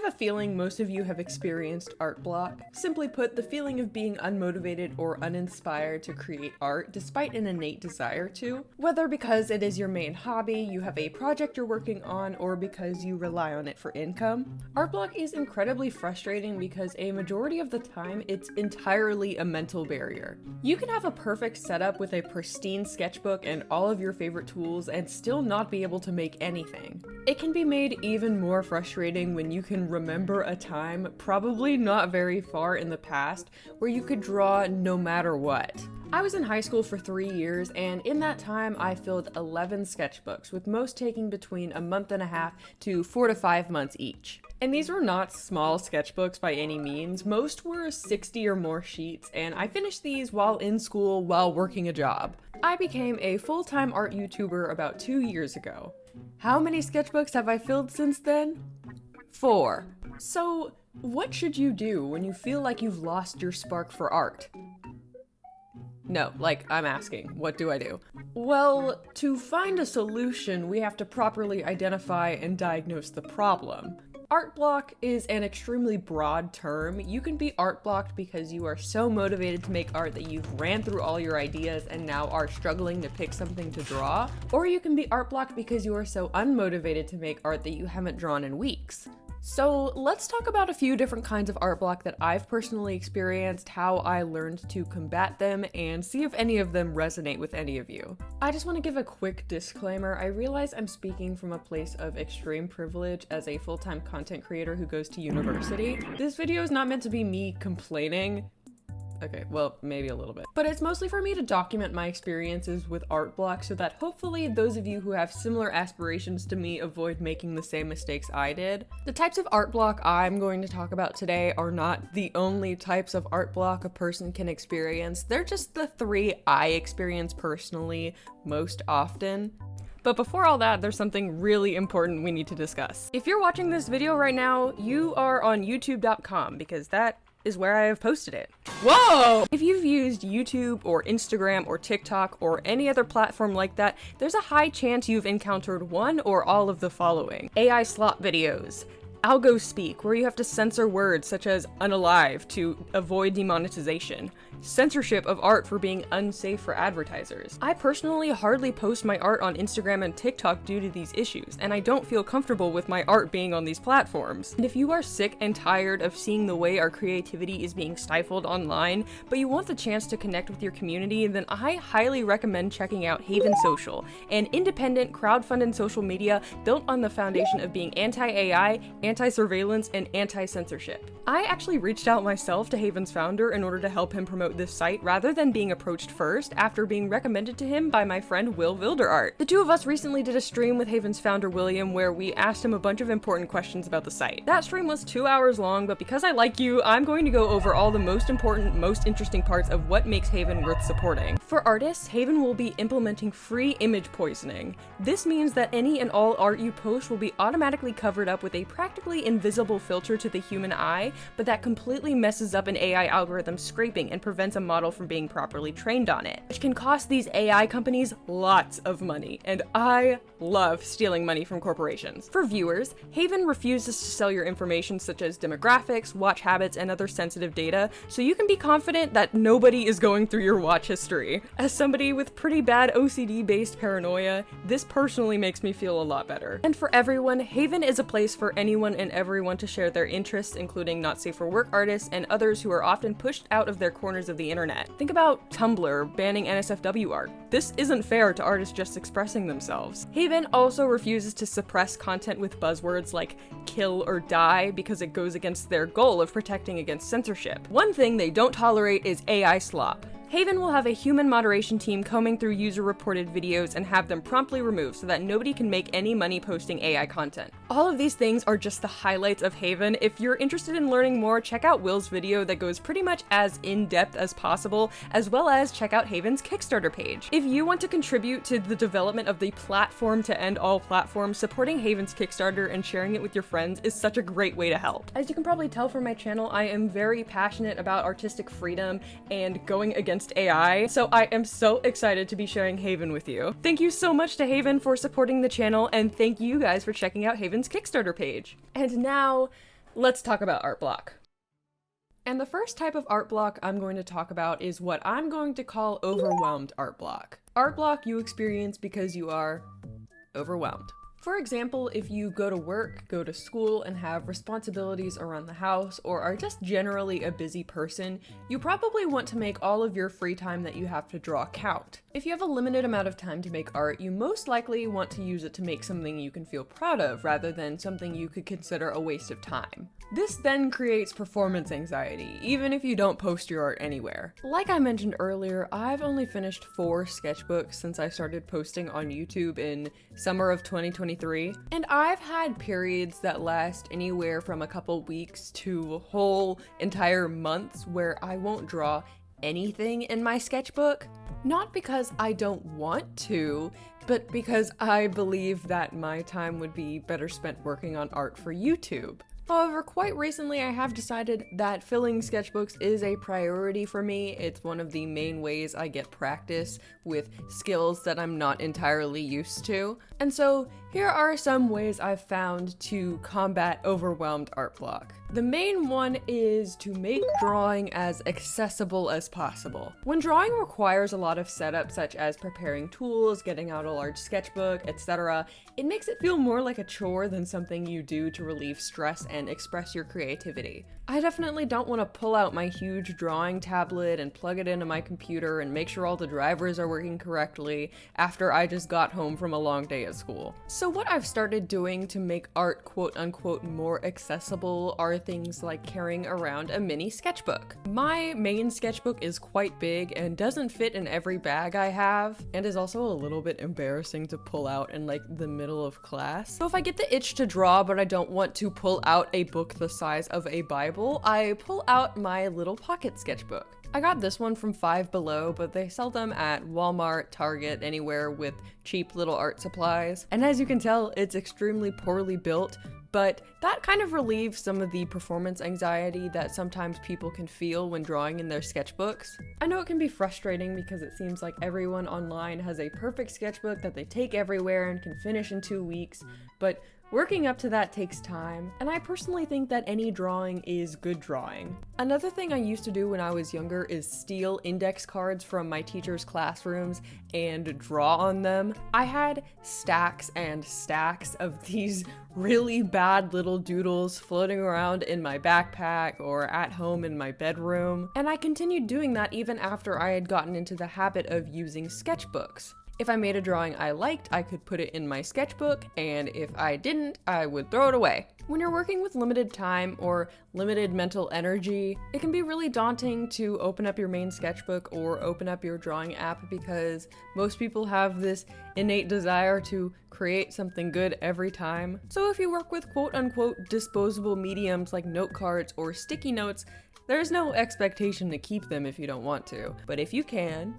have a feeling most of you have experienced art block. Simply put, the feeling of being unmotivated or uninspired to create art despite an innate desire to. Whether because it is your main hobby, you have a project you're working on, or because you rely on it for income. Art block is incredibly frustrating because a majority of the time it's entirely a mental barrier. You can have a perfect setup with a pristine sketchbook and all of your favorite tools and still not be able to make anything. It can be made even more frustrating when you can remember a time, probably not very far in the past, where you could draw no matter what. I was in high school for 3 years, and in that time I filled 11 sketchbooks, with most taking between a month and a half to 4 to 5 months each. And these were not small sketchbooks by any means. Most were 60 or more sheets, and I finished these while in school while working a job. I became a full-time art YouTuber about 2 years ago. How many sketchbooks have I filled since then? 4. So, what should you do when you feel like you've lost your spark for art? No, like, I'm asking, what do I do? Well, to find a solution, we have to properly identify and diagnose the problem. Art block is an extremely broad term. You can be art blocked because you are so motivated to make art that you've ran through all your ideas and now are struggling to pick something to draw. Or you can be art blocked because you are so unmotivated to make art that you haven't drawn in weeks. So let's talk about a few different kinds of art block that I've personally experienced, how I learned to combat them, and see if any of them resonate with any of you. I just want to give a quick disclaimer. I realize I'm speaking from a place of extreme privilege as a full-time content creator who goes to university. This video is not meant to be me complaining. Okay, well, maybe a little bit. But it's mostly for me to document my experiences with art block so that hopefully those of you who have similar aspirations to me avoid making the same mistakes I did. The types of art block I'm going to talk about today are not the only types of art block a person can experience. They're just the 3 I experience personally most often. But before all that, there's something really important we need to discuss. If you're watching this video right now, you are on youtube.com because that is where I have posted it. Whoa! If you've used YouTube or Instagram or TikTok or any other platform like that, there's a high chance you've encountered one or all of the following. AI slop videos, algo speak, where you have to censor words such as unalive to avoid demonetization, censorship of art for being unsafe for advertisers. I personally hardly post my art on Instagram and TikTok due to these issues, and I don't feel comfortable with my art being on these platforms. And if you are sick and tired of seeing the way our creativity is being stifled online, but you want the chance to connect with your community, then I highly recommend checking out Haven Social, an independent crowdfunded social media built on the foundation of being anti-AI, anti-surveillance, and anti-censorship. I actually reached out myself to Haven's founder in order to help him promote this site rather than being approached first after being recommended to him by my friend Will Wilderart. The two of us recently did a stream with Haven's founder William where we asked him a bunch of important questions about the site. That stream was 2 hours long, but because I like you, I'm going to go over all the most important, most interesting parts of what makes Haven worth supporting. For artists, Haven will be implementing free image poisoning. This means that any and all art you post will be automatically covered up with a practically invisible filter to the human eye, but that completely messes up an AI algorithm scraping and prevents a model from being properly trained on it, which can cost these AI companies lots of money, and I love stealing money from corporations. For viewers, Haven refuses to sell your information such as demographics, watch habits, and other sensitive data, so you can be confident that nobody is going through your watch history. As somebody with pretty bad OCD-based paranoia, this personally makes me feel a lot better. And for everyone, Haven is a place for anyone and everyone to share their interests, including not safe for work artists and others who are often pushed out of their corners of the internet. Think about Tumblr banning NSFW art. This isn't fair to artists just expressing themselves. Haven also refuses to suppress content with buzzwords like kill or die because it goes against their goal of protecting against censorship. One thing they don't tolerate is AI slop. Haven will have a human moderation team combing through user-reported videos and have them promptly removed so that nobody can make any money posting AI content. All of these things are just the highlights of Haven. If you're interested in learning more, check out Will's video that goes pretty much as in-depth as possible, as well as check out Haven's Kickstarter page. If you want to contribute to the development of the platform to end all platforms, supporting Haven's Kickstarter and sharing it with your friends is such a great way to help. As you can probably tell from my channel, I am very passionate about artistic freedom and going against AI, so I am so excited to be sharing Haven with you. Thank you so much to Haven for supporting the channel, and thank you guys for checking out Haven's Kickstarter page. And now, let's talk about art block. And the first type of art block I'm going to talk about is what I'm going to call overwhelmed art block. Art block you experience because you are overwhelmed. For example, if you go to work, go to school, and have responsibilities around the house, or are just generally a busy person, you probably want to make all of your free time that you have to draw count. If you have a limited amount of time to make art, you most likely want to use it to make something you can feel proud of, rather than something you could consider a waste of time. This then creates performance anxiety, even if you don't post your art anywhere. Like I mentioned earlier, I've only finished 4 sketchbooks since I started posting on YouTube in summer of 2023, and I've had periods that last anywhere from a couple weeks to whole entire months where I won't draw anything in my sketchbook. Not because I don't want to, but because I believe that my time would be better spent working on art for YouTube. However, quite recently I have decided that filling sketchbooks is a priority for me. It's one of the main ways I get practice with skills that I'm not entirely used to. And so here are some ways I've found to combat overwhelmed art block. The main one is to make drawing as accessible as possible. When drawing requires a lot of setup, such as preparing tools, getting out a large sketchbook, etc., it makes it feel more like a chore than something you do to relieve stress and express your creativity. I definitely don't want to pull out my huge drawing tablet and plug it into my computer and make sure all the drivers are working correctly after I just got home from a long day at school. So what I've started doing to make art quote-unquote more accessible are things like carrying around a mini sketchbook. My main sketchbook is quite big and doesn't fit in every bag I have, and is also a little bit embarrassing to pull out in like the middle of class. So if I get the itch to draw but I don't want to pull out a book the size of a Bible, I pull out my little pocket sketchbook. I got this one from Five Below, but they sell them at Walmart, Target, anywhere with cheap little art supplies. And as you can tell, it's extremely poorly built, but that kind of relieves some of the performance anxiety that sometimes people can feel when drawing in their sketchbooks. I know it can be frustrating because it seems like everyone online has a perfect sketchbook that they take everywhere and can finish in 2 weeks, but working up to that takes time, and I personally think that any drawing is good drawing. Another thing I used to do when I was younger is steal index cards from my teachers' classrooms and draw on them. I had stacks and stacks of these really bad little doodles floating around in my backpack or at home in my bedroom, and I continued doing that even after I had gotten into the habit of using sketchbooks. If I made a drawing I liked, I could put it in my sketchbook, and if I didn't, I would throw it away. When you're working with limited time or limited mental energy, it can be really daunting to open up your main sketchbook or open up your drawing app because most people have this innate desire to create something good every time. So if you work with quote-unquote disposable mediums like note cards or sticky notes, there's no expectation to keep them if you don't want to. But if you can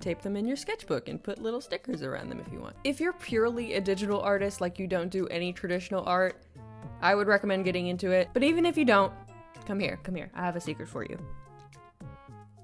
tape them in your sketchbook and put little stickers around them if you want. If you're purely a digital artist, like you don't do any traditional art, I would recommend getting into it. But even if you don't, come here, I have a secret for you.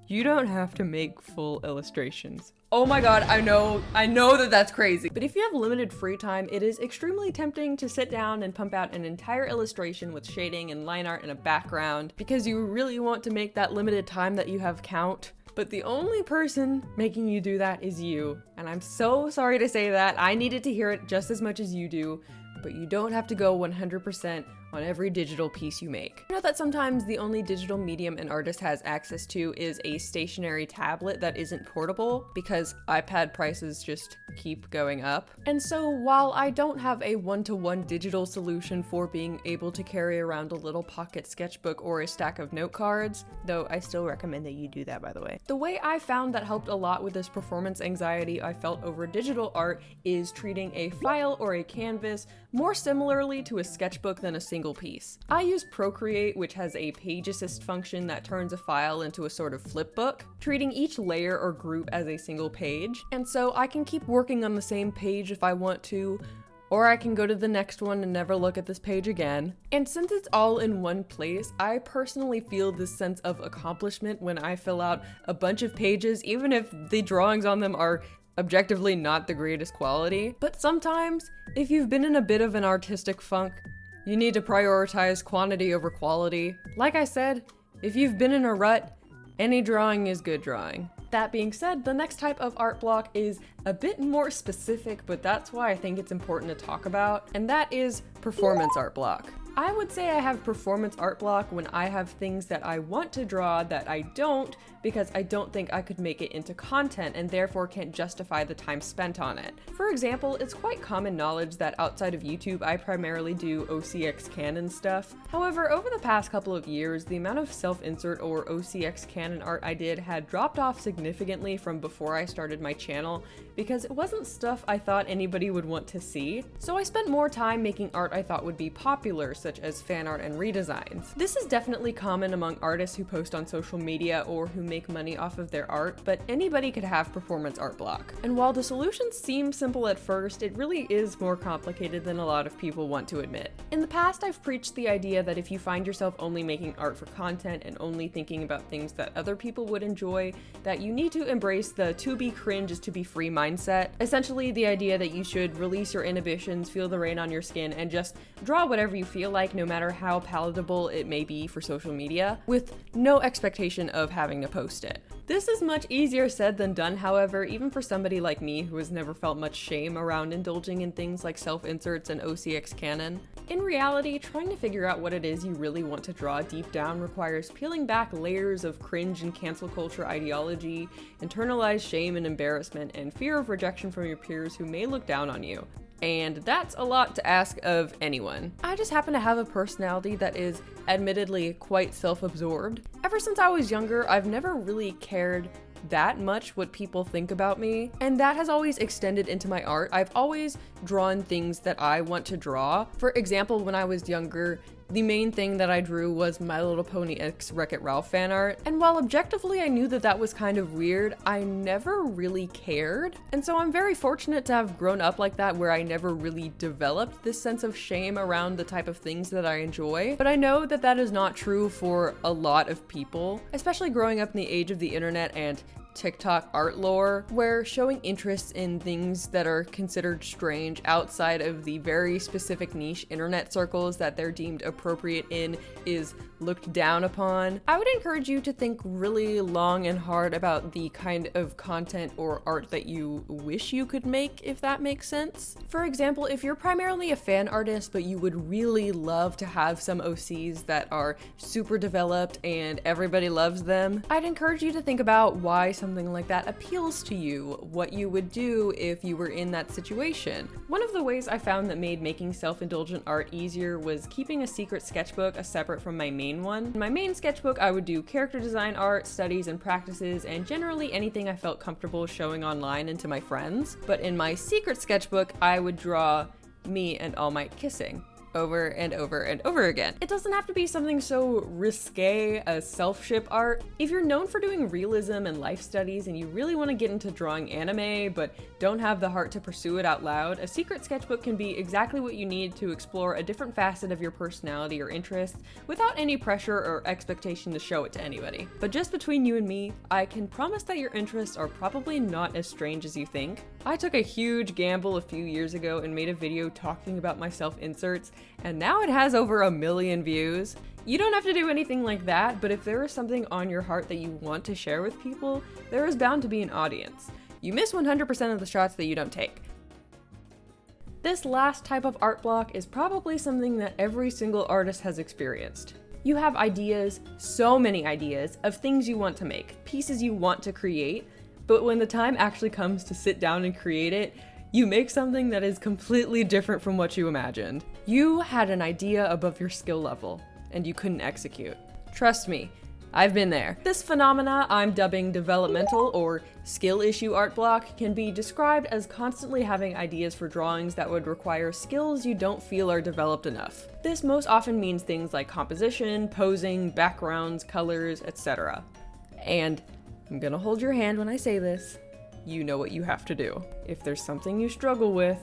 You don't have to make full illustrations. Oh my god, I know that that's crazy. But if you have limited free time, it is extremely tempting to sit down and pump out an entire illustration with shading and line art and a background because you really want to make that limited time that you have count. But the only person making you do that is you. And I'm so sorry to say that. I needed to hear it just as much as you do, but you don't have to go 100% on every digital piece you make. You know that sometimes the only digital medium an artist has access to is a stationary tablet that isn't portable because iPad prices just keep going up. And so while I don't have a one-to-one digital solution for being able to carry around a little pocket sketchbook or a stack of note cards, though I still recommend that you do that, by the way. The way I found that helped a lot with this performance anxiety I felt over digital art is treating a file or a canvas more similarly to a sketchbook than a single piece. I use Procreate, which has a page assist function that turns a file into a sort of flip book, treating each layer or group as a single page. And so I can keep working on the same page if I want to, or I can go to the next one and never look at this page again. And since it's all in one place, I personally feel this sense of accomplishment when I fill out a bunch of pages, even if the drawings on them are objectively not the greatest quality. But sometimes, if you've been in a bit of an artistic funk, You need to prioritize quantity over quality. Like I said, if you've been in a rut, any drawing is good drawing. That being said, the next type of art block is a bit more specific, but that's why I think it's important to talk about, and that is performance art block. I would say I have performance art block when I have things that I want to draw that I don't, because I don't think I could make it into content and therefore can't justify the time spent on it. For example, it's quite common knowledge that outside of YouTube, I primarily do OCX Canon stuff. However, over the past couple of years, the amount of self-insert or OCX Canon art I did had dropped off significantly from before I started my channel because it wasn't stuff I thought anybody would want to see. So I spent more time making art I thought would be popular, such as fan art and redesigns. This is definitely common among artists who post on social media or who make money off of their art, but anybody could have performance art block. And while the solution seems simple at first, it really is more complicated than a lot of people want to admit. In the past, I've preached the idea that if you find yourself only making art for content and only thinking about things that other people would enjoy, that you need to embrace the to be cringe is to be free mindset. Essentially, the idea that you should release your inhibitions, feel the rain on your skin, and just draw whatever you feel like, no matter how palatable it may be for social media, with no expectation of having to post it. This is much easier said than done, however, even for somebody like me who has never felt much shame around indulging in things like self-inserts and OCX Canon. In reality, trying to figure out what it is you really want to draw deep down requires peeling back layers of cringe and cancel culture ideology, internalized shame and embarrassment, and fear of rejection from your peers who may look down on you. And that's a lot to ask of anyone. I just happen to have a personality that is admittedly quite self-absorbed. Ever since I was younger, I've never really cared that much what people think about me, and that has always extended into my art. I've always drawn things that I want to draw. For example, when I was younger, the main thing that I drew was My Little Pony X Wreck-It Ralph fan art, and while objectively I knew that that was kind of weird, I never really cared. And so I'm very fortunate to have grown up like that, where I never really developed this sense of shame around the type of things that I enjoy. But I know that that is not true for a lot of people, especially growing up in the age of the internet and TikTok art lore, where showing interest in things that are considered strange outside of the very specific niche internet circles that they're deemed appropriate in is looked down upon. I would encourage you to think really long and hard about the kind of content or art that you wish you could make, if that makes sense. For example, if you're primarily a fan artist, but you would really love to have some OCs that are super developed and everybody loves them, I'd encourage you to think about why something like that appeals to you, what you would do if you were in that situation. One of the ways I found that made making self-indulgent art easier was keeping a secret sketchbook separate from my main one. In my main sketchbook, I would do character design art, studies and practices, and generally anything I felt comfortable showing online and to my friends. But in my secret sketchbook, I would draw me and All Might kissing over and over and over again. It doesn't have to be something so risque as self-ship art. If you're known for doing realism and life studies and you really want to get into drawing anime but don't have the heart to pursue it out loud, a secret sketchbook can be exactly what you need to explore a different facet of your personality or interests without any pressure or expectation to show it to anybody. But just between you and me, I can promise that your interests are probably not as strange as you think. I took a huge gamble a few years ago and made a video talking about my self-inserts, and now it has over 1 million views. You don't have to do anything like that, but if there is something on your heart that you want to share with people, there is bound to be an audience. You miss 100% of the shots that you don't take. This last type of art block is probably something that every single artist has experienced. You have ideas, so many ideas, of things you want to make, pieces you want to create, but when the time actually comes to sit down and create it, you make something that is completely different from what you imagined. You had an idea above your skill level, and you couldn't execute. Trust me, I've been there. This phenomena I'm dubbing developmental or skill issue art block can be described as constantly having ideas for drawings that would require skills you don't feel are developed enough. This most often means things like composition, posing, backgrounds, colors, etc. And I'm gonna hold your hand when I say this. You know what you have to do. If there's something you struggle with,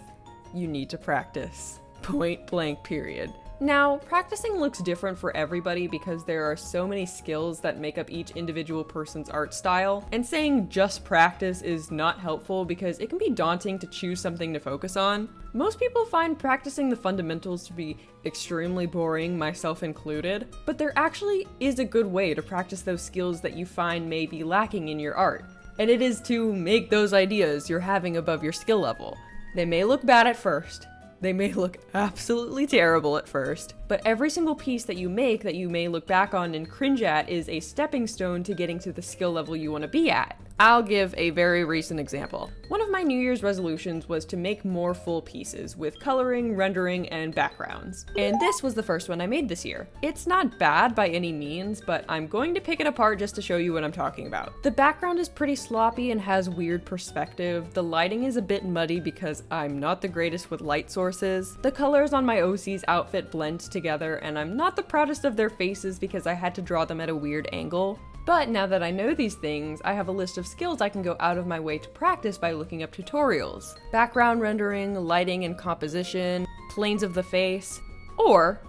you need to practice. Point blank period. Now, practicing looks different for everybody because there are so many skills that make up each individual person's art style, and saying just practice is not helpful because it can be daunting to choose something to focus on. Most people find practicing the fundamentals to be extremely boring, myself included, but there actually is a good way to practice those skills that you find may be lacking in your art, and it is to make those ideas you're having above your skill level. They may look bad at first, they may look absolutely terrible at first, but every single piece that you make that you may look back on and cringe at is a stepping stone to getting to the skill level you want to be at. I'll give a very recent example. One of my New Year's resolutions was to make more full pieces with coloring, rendering, and backgrounds. And this was the first one I made this year. It's not bad by any means, but I'm going to pick it apart just to show you what I'm talking about. The background is pretty sloppy and has weird perspective. The lighting is a bit muddy because I'm not the greatest with light sources. The colors on my OC's outfit blend together, and I'm not the proudest of their faces because I had to draw them at a weird angle. But now that I know these things, I have a list of skills I can go out of my way to practice by looking up tutorials. Background rendering, lighting and composition, planes of the face, or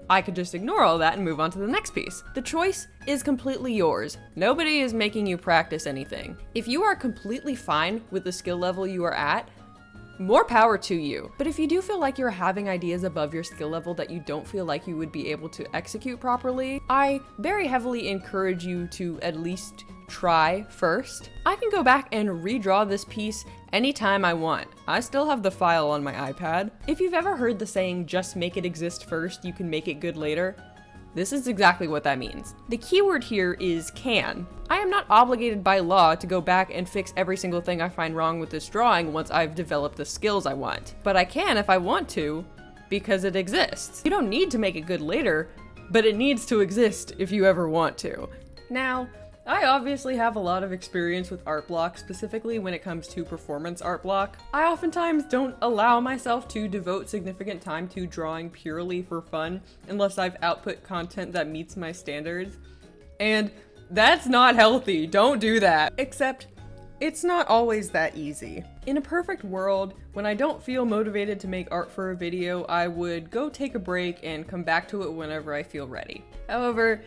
I could just ignore all that and move on to the next piece. The choice is completely yours. Nobody is making you practice anything. If you are completely fine with the skill level you are at, more power to you. But if you do feel like you're having ideas above your skill level that you don't feel like you would be able to execute properly, I very heavily encourage you to at least try first. I can go back and redraw this piece anytime I want. I still have the file on my iPad. If you've ever heard the saying, just make it exist first, you can make it good later, this is exactly what that means. The keyword here is can. I am not obligated by law to go back and fix every single thing I find wrong with this drawing once I've developed the skills I want. But I can if I want to, because it exists. You don't need to make it good later, but it needs to exist if you ever want to. Now, I obviously have a lot of experience with art block, specifically when it comes to performance art block. I oftentimes don't allow myself to devote significant time to drawing purely for fun unless I've output content that meets my standards. And that's not healthy, don't do that. Except, it's not always that easy. In a perfect world, when I don't feel motivated to make art for a video, I would go take a break and come back to it whenever I feel ready. However,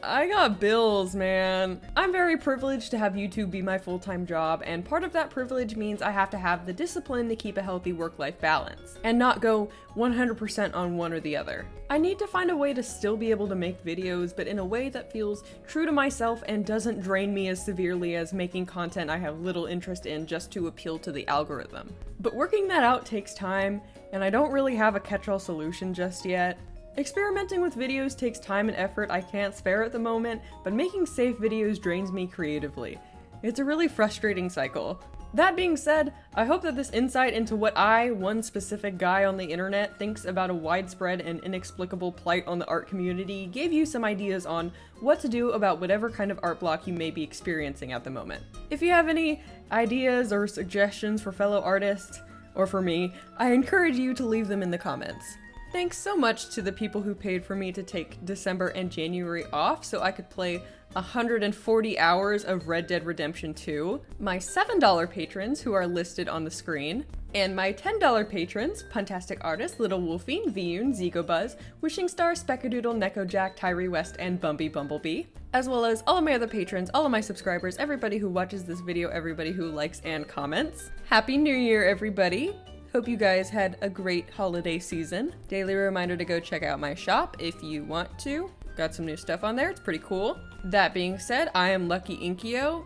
I got bills, man. I'm very privileged to have YouTube be my full-time job, and part of that privilege means I have to have the discipline to keep a healthy work-life balance, and not go 100% on one or the other. I need to find a way to still be able to make videos, but in a way that feels true to myself and doesn't drain me as severely as making content I have little interest in just to appeal to the algorithm. But working that out takes time, and I don't really have a catch-all solution just yet. Experimenting with videos takes time and effort I can't spare at the moment, but making safe videos drains me creatively. It's a really frustrating cycle. That being said, I hope that this insight into what I, one specific guy on the internet, thinks about a widespread and inexplicable plight on the art community gave you some ideas on what to do about whatever kind of art block you may be experiencing at the moment. If you have any ideas or suggestions for fellow artists, or for me, I encourage you to leave them in the comments. Thanks so much to the people who paid for me to take December and January off so I could play 140 hours of Red Dead Redemption 2, my $7 patrons who are listed on the screen, and my $10 patrons, Puntastic Artist, Little Wolfie, Viyun, Zigobuzz, Wishing Star, Speckadoodle, Nekojack, Tyree West, and Bumby Bumblebee, as well as all of my other patrons, all of my subscribers, everybody who watches this video, everybody who likes and comments. Happy New Year, everybody! Hope you guys had a great holiday season. Daily reminder to go check out my shop if you want to. Got some new stuff on there, it's pretty cool. That being said, I am Lucky Inkyo,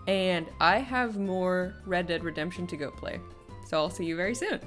and I have more Red Dead Redemption to go play. So I'll see you very soon.